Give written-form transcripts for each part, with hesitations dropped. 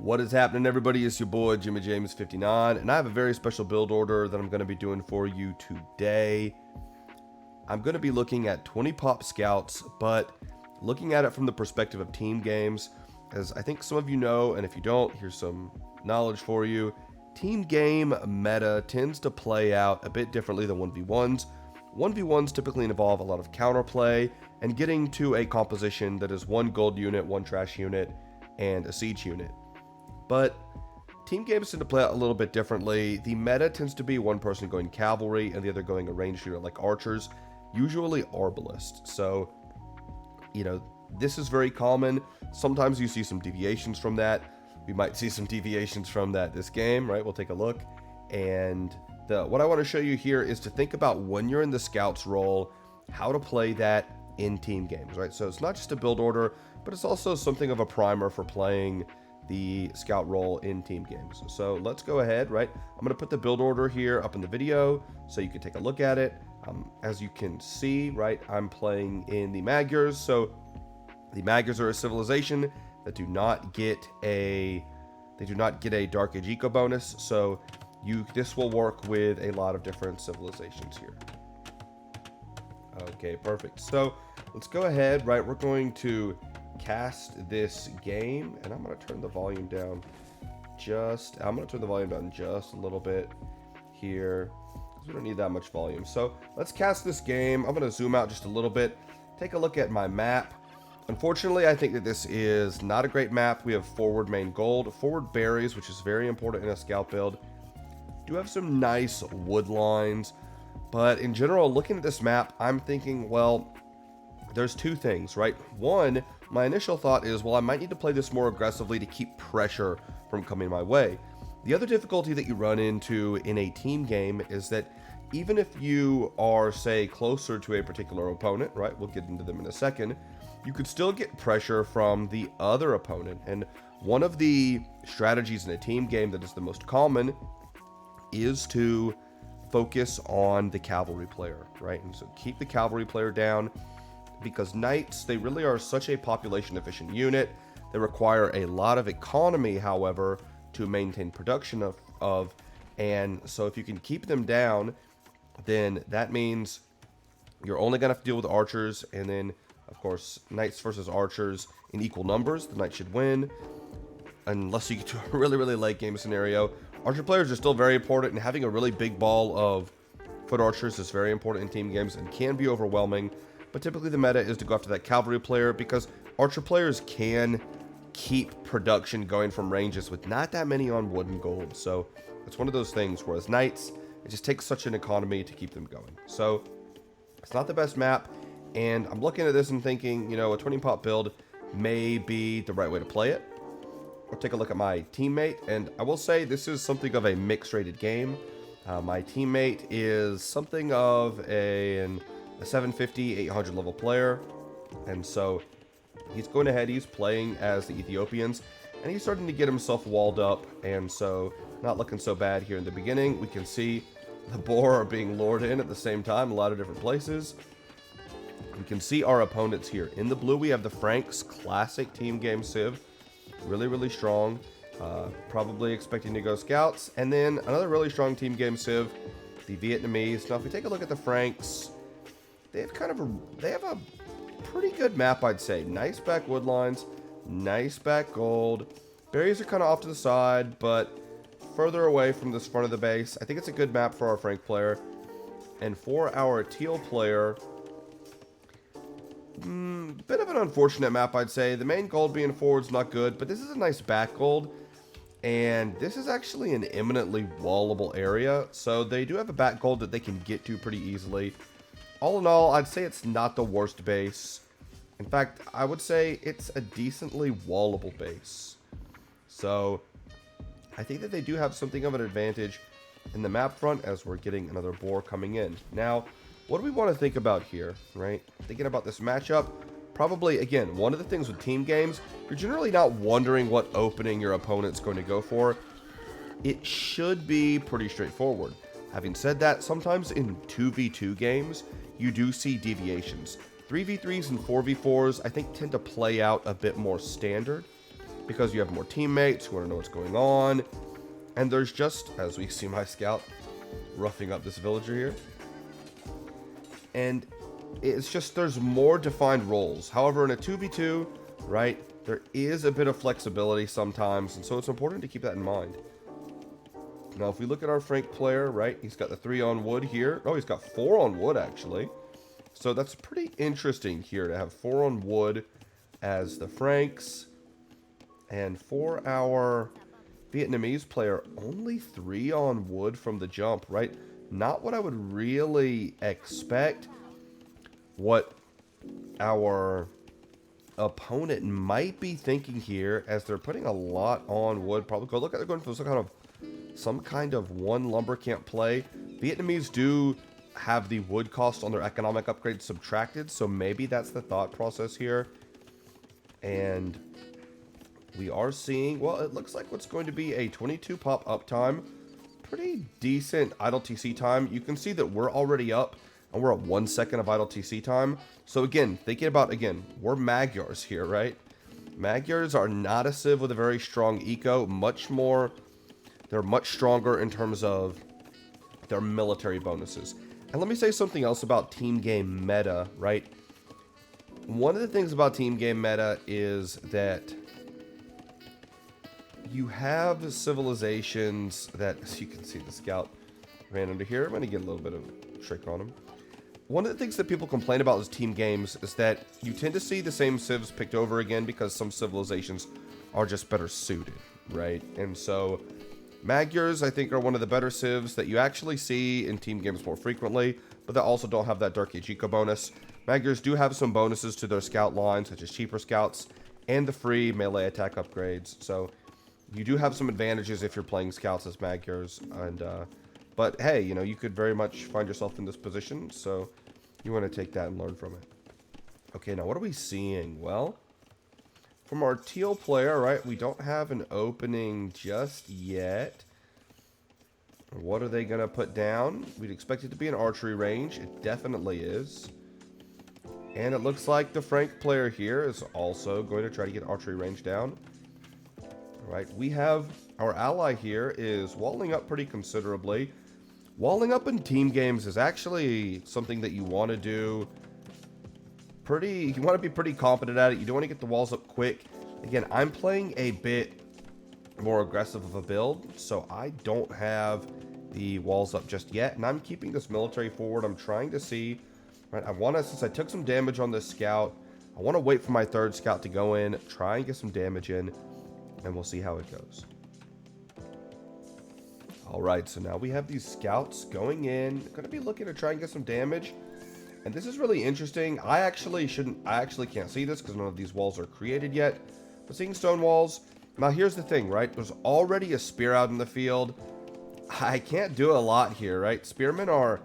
What is happening, everybody? It's your boy Jimmy James 59, and I have a very special build order that I'm going to be doing for you today. I'm going to be looking at 20 pop scouts, but looking at it from the perspective of team games, as I think some of you know, and if you don't, here's some knowledge for you. Team game meta tends to play out a bit differently than 1v1s. 1v1s typically involve a lot of counterplay and getting to a composition that is one gold unit, one trash unit, and a siege unit. But team games tend to play out a little bit differently. The meta tends to be one person going cavalry and the other going a ranged unit like archers, usually arbalists. So, this is very common. Sometimes you see some deviations from that. We might see some deviations from that this game, right? We'll take a look. And what I want to show you here is to think about when you're in the scouts role, how to play that in team games, right? So it's not just a build order, but it's also something of a primer for playing the scout role in team games. So let's go ahead, right? I'm going to put the build order here up in the video so you can take a look at it. As you can see, right, I'm playing in the Magyars. So the Magyars are a civilization that do not get a Dark Age eco bonus. So this will work with a lot of different civilizations here. Okay, perfect. So let's go ahead, right? We're going to cast this game, and I'm going to turn the volume down just a little bit here, because we don't need that much volume. So let's cast this game. I'm going to zoom out just a little bit, take a look at my map. Unfortunately, I think that this is not a great map. We have forward main gold, forward berries, which is very important in a scout build. Do have some nice wood lines, but in general, looking at this map, I'm thinking, well, there's two things, right? One, my initial thought is, well, I might need to play this more aggressively to keep pressure from coming my way. The other difficulty that you run into in a team game is that even if you are, say, closer to a particular opponent, right? We'll get into them in a second. You could still get pressure from the other opponent. And one of the strategies in a team game that is the most common is to focus on the cavalry player, right? And so keep the cavalry player down, because knights, they really are such a population efficient unit. They require a lot of economy, however, to maintain production of, and so if you can keep them down, then that means you're only gonna have to deal with archers, and then of course knights versus archers in equal numbers, the knight should win, unless you get to a really late game scenario. Archer players are still very important, and having a really big ball of foot archers is very important in team games and can be overwhelming. But typically the meta is to go after that cavalry player, because archer players can keep production going from ranges with not that many on wood and gold. So it's one of those things, whereas knights, it just takes such an economy to keep them going. So it's not the best map, and I'm looking at this and thinking, a 20 pop build may be the right way to play it. I'll take a look at my teammate, and I will say this is something of a mixed rated game. My teammate is something of a 750, 800 level player, and so he's going ahead, he's playing as the Ethiopians, and he's starting to get himself walled up, and so not looking so bad here in the beginning. We can see the boar are being lured in at the same time, a lot of different places. We can see our opponents here. In the blue, we have the Franks classic team game civ, really strong, probably expecting to go scouts, and then another really strong team game civ, the Vietnamese. Now if we take a look at the Franks, they have a pretty good map, I'd say. Nice back wood lines, nice back gold. Berries are kind of off to the side, but further away from this front of the base. I think it's a good map for our Frank player. And for our teal player, bit of an unfortunate map, I'd say. The main gold being forward's not good, but this is a nice back gold. And this is actually an eminently wallable area, so they do have a back gold that they can get to pretty easily. All in all, I'd say it's not the worst base. In fact, I would say it's a decently wallable base. So I think that they do have something of an advantage in the map front, as we're getting another boar coming in. Now, what do we want to think about here, right? Thinking about this matchup, probably, again, one of the things with team games, you're generally not wondering what opening your opponent's going to go for. It should be pretty straightforward. Having said that, sometimes in 2v2 games, you do see deviations. 3v3s and 4v4s, I think, tend to play out a bit more standard. because you have more teammates who want to know what's going on. And there's just, as we see my scout roughing up this villager here. And it's just, there's more defined roles. However, in a 2v2, right, there is a bit of flexibility sometimes. And so it's important to keep that in mind. Now, if we look at our Frank player, right, he's got the 3 on wood here. Oh, he's got 4 on wood, actually. So that's pretty interesting here to have 4 on wood as the Franks. And for our Vietnamese player, only 3 on wood from the jump, right? Not what I would really expect. What our opponent might be thinking here, as they're putting a lot on wood. Probably go look at, they're going for some kind of one lumber camp play. Vietnamese do have the wood cost on their economic upgrade subtracted, so maybe that's the thought process here. And we are seeing, well, it looks like what's going to be a 22 pop uptime. Pretty decent idle TC time. You can see that we're already up, and we're at 1 second of idle TC time. So again, thinking about, again, we're Magyars here, right? Magyars are not a civ with a very strong eco, they're much stronger in terms of their military bonuses. And let me say something else about team game meta, right? One of the things about team game meta is that you have civilizations that, as you can see, the scout ran under here. I'm going to get a little bit of trick on him. One of the things that people complain about with team games is that you tend to see the same civs picked over again because some civilizations are just better suited, right? And so Magyars, I think, are one of the better civs that you actually see in team games more frequently, but they also don't have that Dark Age eco bonus. Magyars do have some bonuses to their scout line, such as cheaper scouts and the free melee attack upgrades. So you do have some advantages if you're playing scouts as Magyars. And but hey, you know, you could very much find yourself in this position, so you want to take that and learn from it. Okay, now what are we seeing? Well, from our teal player, right, we don't have an opening just yet. What are they going to put down? We'd expect it to be an archery range. It definitely is. And it looks like the Frank player here is also going to try to get archery range down. All right, we have our ally here is walling up pretty considerably. Walling up in team games is actually something that you want to do. You want to be pretty confident at it. You don't want to get the walls up quick. Again, I'm playing a bit more aggressive of a build, so I don't have the walls up just yet, and I'm keeping this military forward. I'm trying to see, right, since I took some damage on this scout, I want to wait for my 3rd scout to go in, try and get some damage in, and we'll see how it goes. Alright, so now we have these scouts going in, going to be looking to try and get some damage. And this is really interesting. I actually can't see this because none of these walls are created yet. But seeing stone walls. Now here's the thing, right? There's already a spear out in the field. I can't do a lot here, right? Spearmen are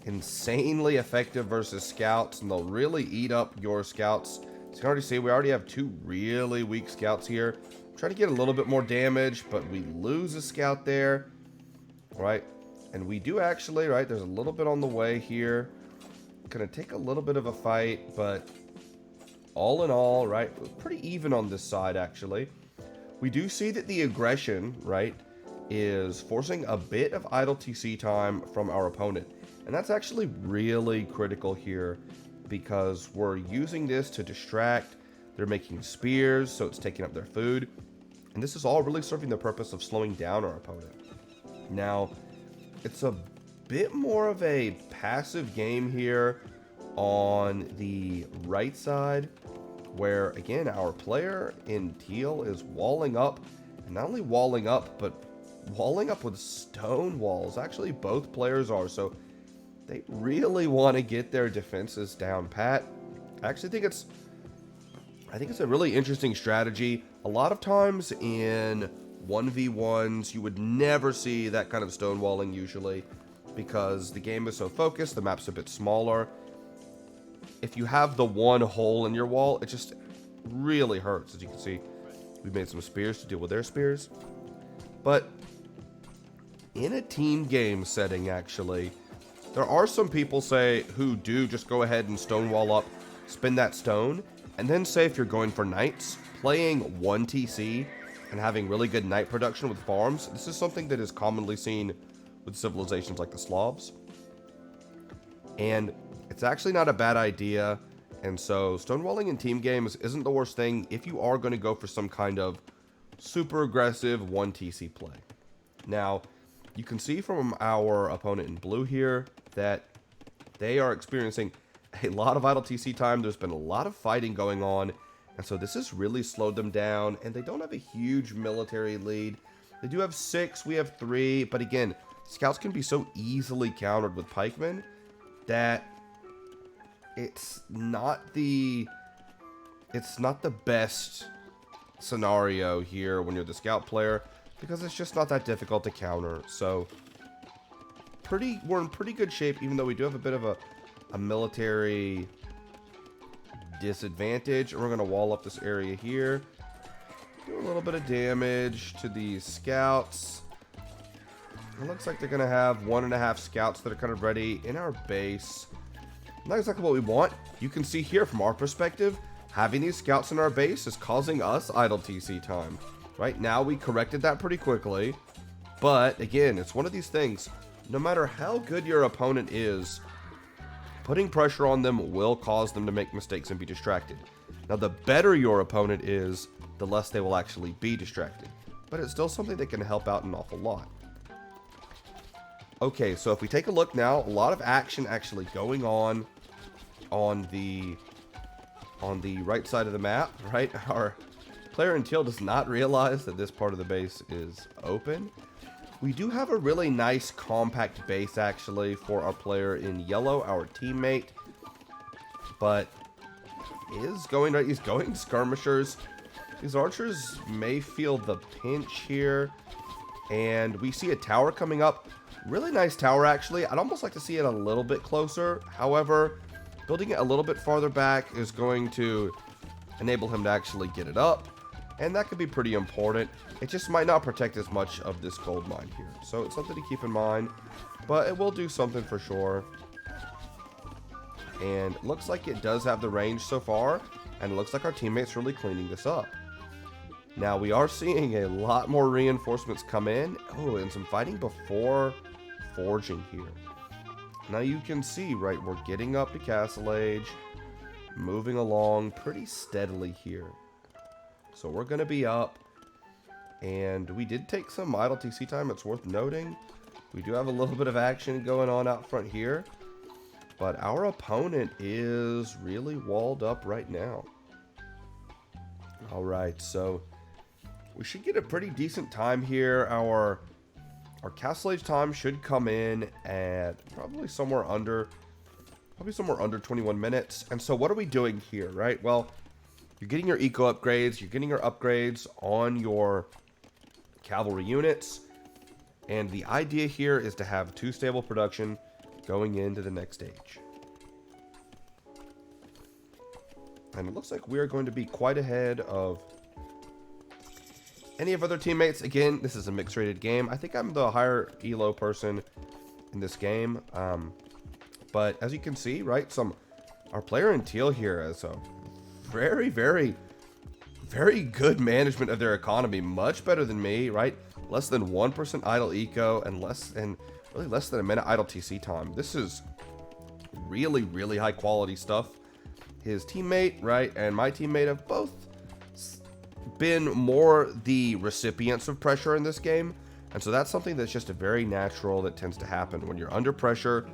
insanely effective versus scouts, and they'll really eat up your scouts. As you can already see, we already have 2 really weak scouts here. I'm trying to get a little bit more damage, but we lose a scout there, right? And we do actually, right? There's a little bit on the way here. Gonna take a little bit of a fight, but all in all, right, pretty even on this side, actually. We do see that the aggression, right, is forcing a bit of idle TC time from our opponent. And that's actually really critical here because we're using this to distract. They're making spears, so it's taking up their food. And this is all really serving the purpose of slowing down our opponent. Now, it's a bit more of a passive game here on the right side, where again our player in teal is walling up, and not only walling up, but walling up with stone walls. Actually, both players are, so they really want to get their defenses down pat. I think it's a really interesting strategy. A lot of times in 1v1s, you would never see that kind of stone walling usually, because the game is so focused, the map's a bit smaller. If you have the one hole in your wall, it just really hurts. As you can see, we made some spears to deal with their spears. But in a team game setting, actually, there are some people who do just go ahead and stonewall up, spin that stone, And then say if you're going for knights, playing 1 TC and having really good knight production with farms, this is something that is commonly seen with civilizations like the Slavs. And it's actually not a bad idea. And so stonewalling in team games isn't the worst thing if you are going to go for some kind of super aggressive 1 TC play. Now, you can see from our opponent in blue here that they are experiencing a lot of idle TC time. There's been a lot of fighting going on, and so this has really slowed them down, and they don't have a huge military lead. They do have 6, we have 3, but again, scouts can be so easily countered with pikemen that it's not the best scenario here when you're the scout player, because it's just not that difficult to counter. So we're in pretty good shape, even though we do have a bit of a military disadvantage. And we're going to wall up this area here, do a little bit of damage to these scouts. It looks like they're going to have 1.5 scouts that are kind of ready in our base. Not exactly what we want. You can see here from our perspective, having these scouts in our base is causing us idle TC time. Right now, we corrected that pretty quickly. But again, it's one of these things. No matter how good your opponent is, putting pressure on them will cause them to make mistakes and be distracted. Now, the better your opponent is, the less they will actually be distracted. But it's still something that can help out an awful lot. Okay, so if we take a look now, a lot of action actually going on the right side of the map, right? Our player in teal does not realize that this part of the base is open. We do have a really nice compact base actually for our player in yellow, our teammate, but he's going skirmishers. These archers may feel the pinch here, and we see a tower coming up. Really nice tower actually. I'd almost like to see it a little bit closer. However, building it a little bit farther back is going to enable him to actually get it up, and that could be pretty important. It just might not protect as much of this gold mine here, so it's something to keep in mind, but it will do something for sure. And it looks like it does have the range so far, and it looks like our teammates really cleaning this up. Now we are seeing a lot more reinforcements come in. Oh, and some fighting before forging here. Now you can see, right, we're getting up to Castle Age, moving along pretty steadily here. So we're going to be up, and we did take some idle TC time, it's worth noting. We do have a little bit of action going on out front here, but our opponent is really walled up right now. Alright, so we should get a pretty decent time here. Our Castle Age time should come in at probably somewhere under 21 minutes. And so what are we doing here, right? Well, you're getting your eco upgrades, you're getting your upgrades on your cavalry units, and the idea here is to have 2 stable production going into the next stage. And it looks like we are going to be quite ahead of any of other teammates. Again, this is a mixed rated game. I think I'm the higher elo person in this game. But as you can see, right, our player in teal here has a very, very, very good management of their economy. Much better than me, right? Less than 1% idle eco and really less than a minute idle TC time. This is really, really high quality stuff. His teammate, right, and my teammate have both been more the recipients of pressure in this game. And so that's something that's just a very natural that tends to happen. When you're under pressure,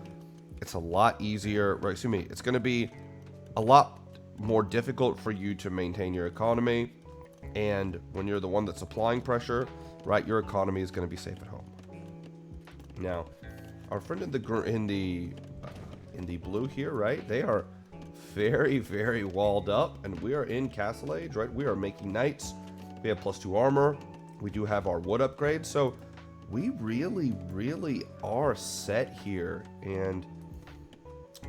it's a lot easier, right, excuse me, it's going to be a lot more difficult for you to maintain your economy. And when you're the one that's applying pressure, right, your economy is going to be safe at home. Now, our friend in the blue here, right, they are very, very walled up, and we are in Castle Age, right? We are making knights. We have +2 armor. We do have our wood upgrades, so we really, really are set here. And,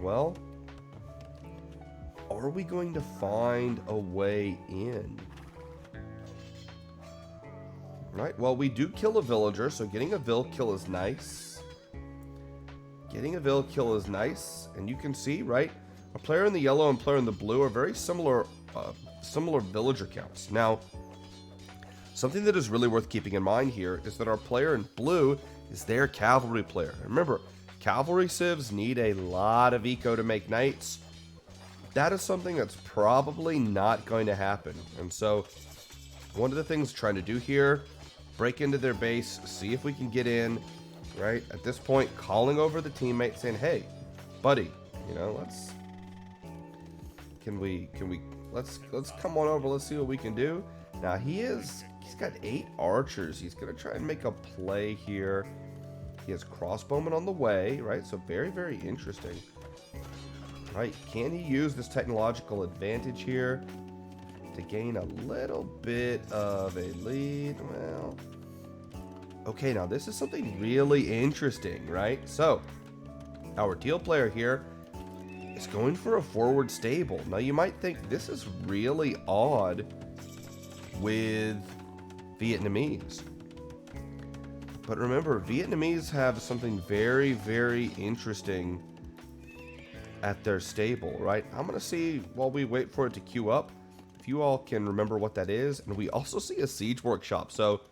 well, are we going to find a way in? Right, well, we do kill a villager, so getting a vill kill is nice. Getting a vill kill is nice, and you can see, right, a player in the yellow and player in the blue are very similar similar villager counts. Now, something that is really worth keeping in mind here is that our player in blue is their cavalry player. Remember, cavalry civs need a lot of eco to make knights. That is something that's probably not going to happen. And so, one of the things trying to do here, break into their base, see if we can get in, right? At this point, calling over the teammate saying, hey, buddy, you know, let's come on over, let's see what we can do. Now he's got 8 archers. He's gonna try and make a play here. He has crossbowmen on the way, right? So very, very interesting. Right, can he use this technological advantage here to gain a little bit of a lead? Well, okay, now this is something really interesting, right? So, our teal player here is going for a forward stable. Now, you might think this is really odd with Vietnamese. But remember, Vietnamese have something very, very interesting at their stable, right? I'm going to see while we wait for it to queue up, if you all can remember what that is. And we also see a siege workshop. So,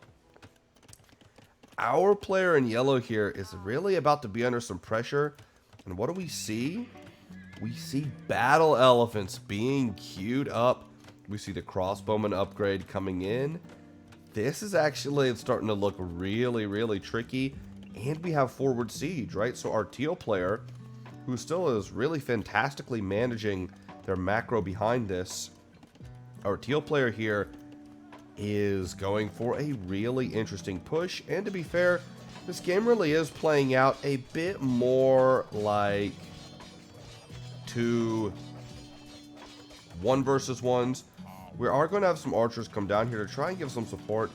our player in yellow here is really about to be under some pressure. And what do we see? We see battle elephants being queued up. We see the crossbowman upgrade coming in. This is actually starting to look really, really tricky. And we have forward siege, right? So our teal player, who still is really fantastically managing their macro behind this, our teal player here is going for a really interesting push. And to be fair, this game really is playing out a bit more like 2 1 versus 1s. We are going to have some archers come down here to try and give some support.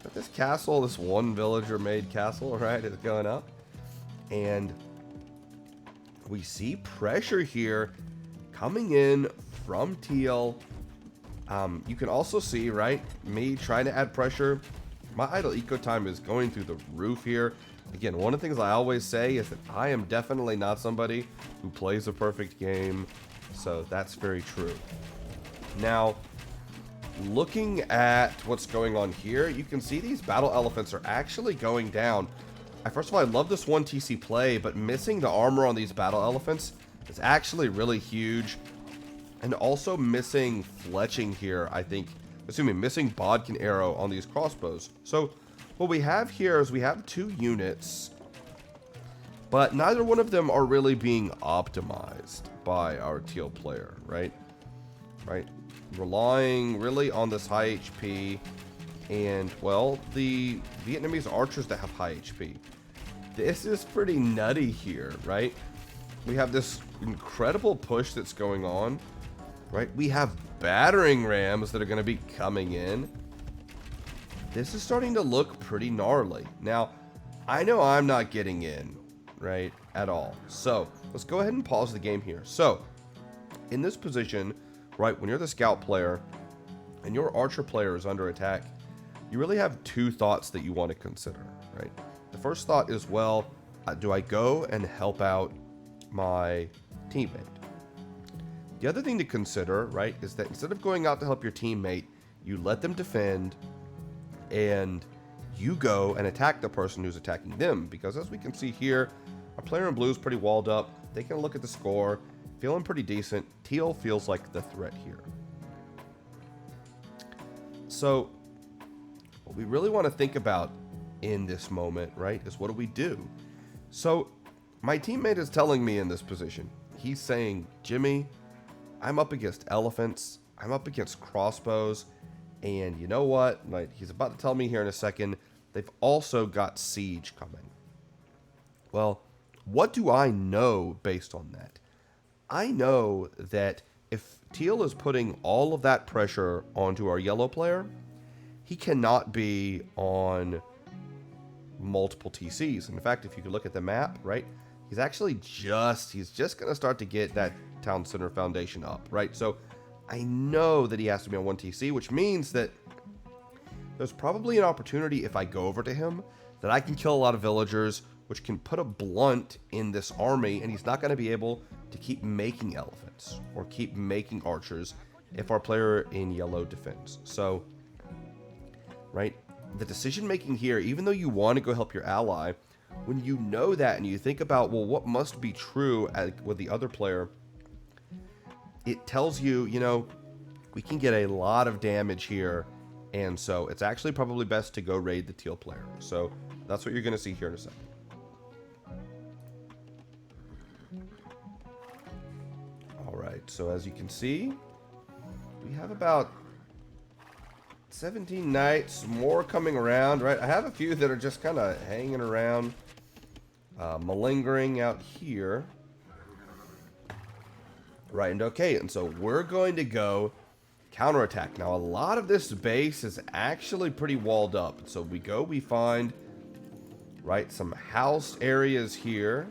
But this castle, this one villager made castle, right, is going up. And we see pressure here coming in from teal. You can also see, right, me trying to add pressure. My idle eco time is going through the roof here. Again, one of the things I always say is that I am definitely not somebody who plays a perfect game. So that's very true. Now, looking at what's going on here, you can see these battle elephants are actually going down. First of all, I love this 1 TC play, but missing the armor on these battle elephants is actually really huge. And also missing fletching here, I think, missing bodkin arrow on these crossbows. So what we have here is we have 2 units, but neither one of them are really being optimized by our teal player, right? Relying really on this high HP and, well, the Vietnamese archers that have high HP. This is pretty nutty here, right? We have this incredible push that's going on, right? We have battering rams that are going to be coming in. This is starting to look pretty gnarly. Now, I know I'm not getting in, right, at all. So, let's go ahead and pause the game here. So, in this position, right, when you're the scout player and your archer player is under attack, you really have 2 thoughts that you want to consider, right? The first thought is, well, do I go and help out my teammate? The other thing to consider, right, is that instead of going out to help your teammate, you let them defend and you go and attack the person who's attacking them. Because as we can see here, our player in blue is pretty walled up. They can look at the score, feeling pretty decent. Teal feels like the threat here. So what we really want to think about in this moment, right, is what do we do? So my teammate is telling me in this position, he's saying, Jimmy, I'm up against elephants, I'm up against crossbows, and you know what? Like, he's about to tell me here in a second, they've also got siege coming. Well, what do I know based on that? I know that if teal is putting all of that pressure onto our yellow player, he cannot be on multiple TCs. In fact, if you could look at the map, right, he's just going to start to get that town center foundation up, right? So I know that he has to be on 1 TC, which means that there's probably an opportunity if I go over to him that I can kill a lot of villagers, which can put a blunt in this army, and he's not going to be able to keep making elephants or keep making archers if our player in yellow defends. So, right, the decision making here, even though you want to go help your ally, when you know that and you think about, well, what must be true with the other player, it tells you, you know, we can get a lot of damage here, and so it's actually probably best to go raid the teal player. So that's what you're going to see here in a second. Alright, so as you can see, we have about 17 knights, more coming around, right? I have a few that are just kind of hanging around, malingering out here. Right, and okay, and so we're going to go counterattack. Now, a lot of this base is actually pretty walled up. So we find, right, some house areas here.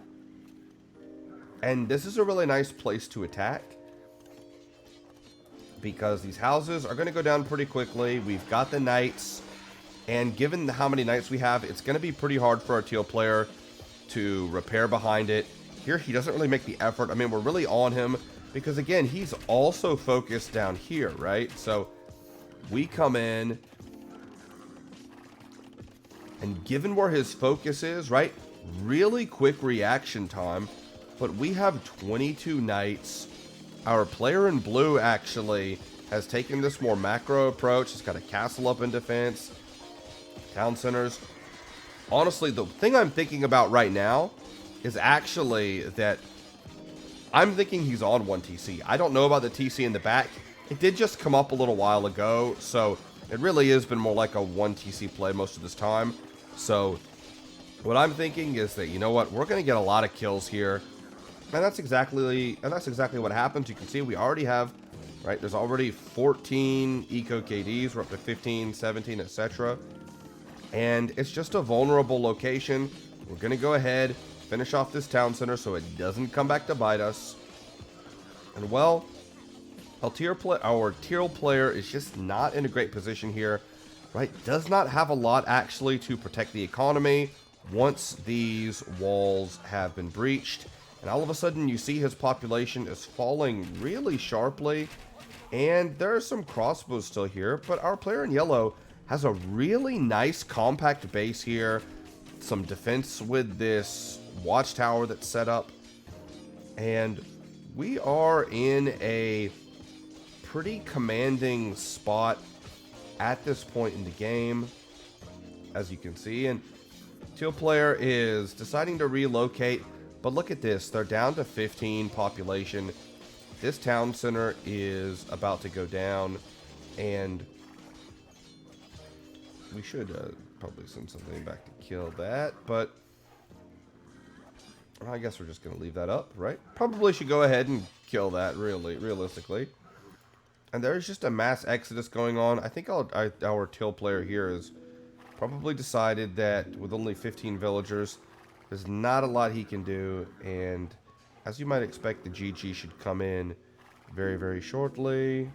And this is a really nice place to attack, because these houses are going to go down pretty quickly. We've got the knights, and given how many knights we have, it's going to be pretty hard for our teal player to repair behind it. Here, he doesn't really make the effort. I mean, we're really on him, because again, he's also focused down here, right? So we come in, and given where his focus is, right, really quick reaction time. But we have 22 knights. Our player in blue actually has taken this more macro approach. He's got a castle up in defense, town centers. Honestly, the thing I'm thinking about right now is actually that I'm thinking he's on 1 TC. I don't know about the TC in the back. It did just come up a little while ago, so it really has been more like a 1 TC play most of this time. So what I'm thinking is that, you know what, we're going to get a lot of kills here. And that's exactly what happens. You can see we already have, right, there's already 14 eco KDs. We're up to 15, 17, etc. And it's just a vulnerable location. We're going to go ahead, finish off this town center so it doesn't come back to bite us. And well, our teal player is just not in a great position here, right? Does not have a lot actually to protect the economy once these walls have been breached. And all of a sudden, you see his population is falling really sharply. And there are some crossbows still here. But our player in yellow has a really nice compact base here. Some defense with this watchtower that's set up. And we are in a pretty commanding spot at this point in the game, as you can see. And teal player is deciding to relocate. But look at this, they're down to 15 population. This town center is about to go down, and we should probably send something back to kill that, but I guess we're just going to leave that up, right? Probably should go ahead and kill that, realistically. And there's just a mass exodus going on. I think our teal player here has probably decided that with only 15 villagers, there's not a lot he can do, and as you might expect, the GG should come in very, very shortly.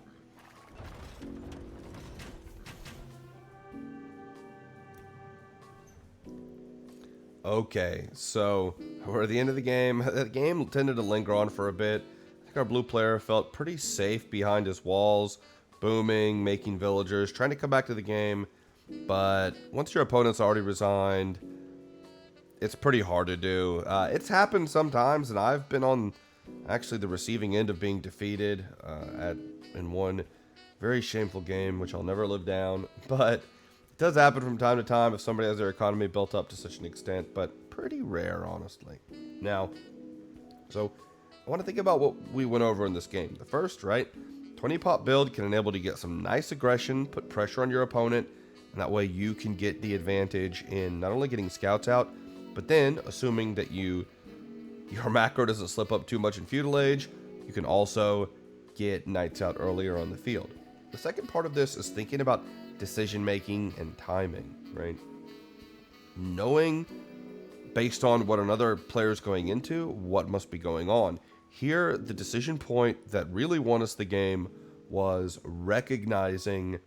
Okay, so we're at the end of the game. The game tended to linger on for a bit. I think our blue player felt pretty safe behind his walls, booming, making villagers, trying to come back to the game. But once your opponent's already resigned, it's pretty hard to do. It's happened sometimes, and I've been on actually the receiving end of being defeated in one very shameful game, which I'll never live down. But it does happen from time to time if somebody has their economy built up to such an extent, but pretty rare, honestly. Now, so I want to think about what we went over in this game. The first, right, 20 pop build can enable you to get some nice aggression, put pressure on your opponent, and that way you can get the advantage in not only getting scouts out, but then, assuming that your macro doesn't slip up too much in feudal age, you can also get knights out earlier on the field. The second part of this is thinking about decision making and timing, right? Knowing, based on what another player is going into, what must be going on. Here, the decision point that really won us the game was recognizing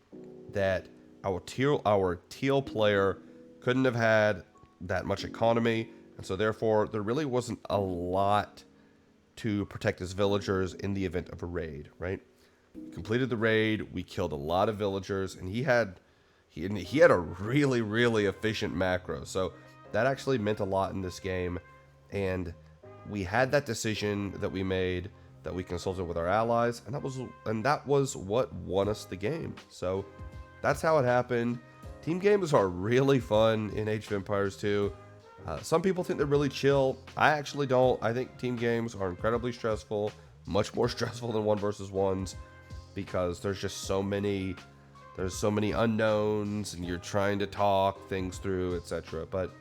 that our teal player couldn't have had that much economy, and so therefore there really wasn't a lot to protect his villagers in the event of a raid, right? completed the raid. We killed a lot of villagers, and he had a really efficient macro. So that actually meant a lot in this game, and we had that decision that we made, that we consulted with our allies, and that was what won us the game. So that's how it happened. Team games are really fun in Age of Empires 2. Some people think they're really chill. I actually don't. I think team games are incredibly stressful, much more stressful than 1 versus 1s, because there's just so many unknowns, and you're trying to talk things through, etc. But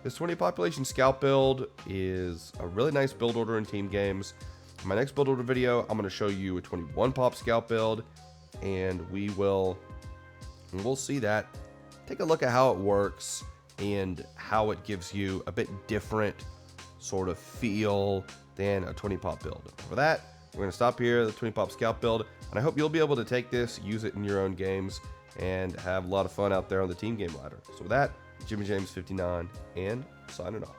this 20 population scout build is a really nice build order in team games. In my next build order video, I'm going to show you a 21 pop scout build, and we'll see that. Take a look at how it works and how it gives you a bit different sort of feel than a 20 pop build. For that, we're going to stop here, the 20 pop scout build, and I hope you'll be able to take this, use it in your own games, and have a lot of fun out there on the team game ladder. So with that, Jimmy James 59, and signing off.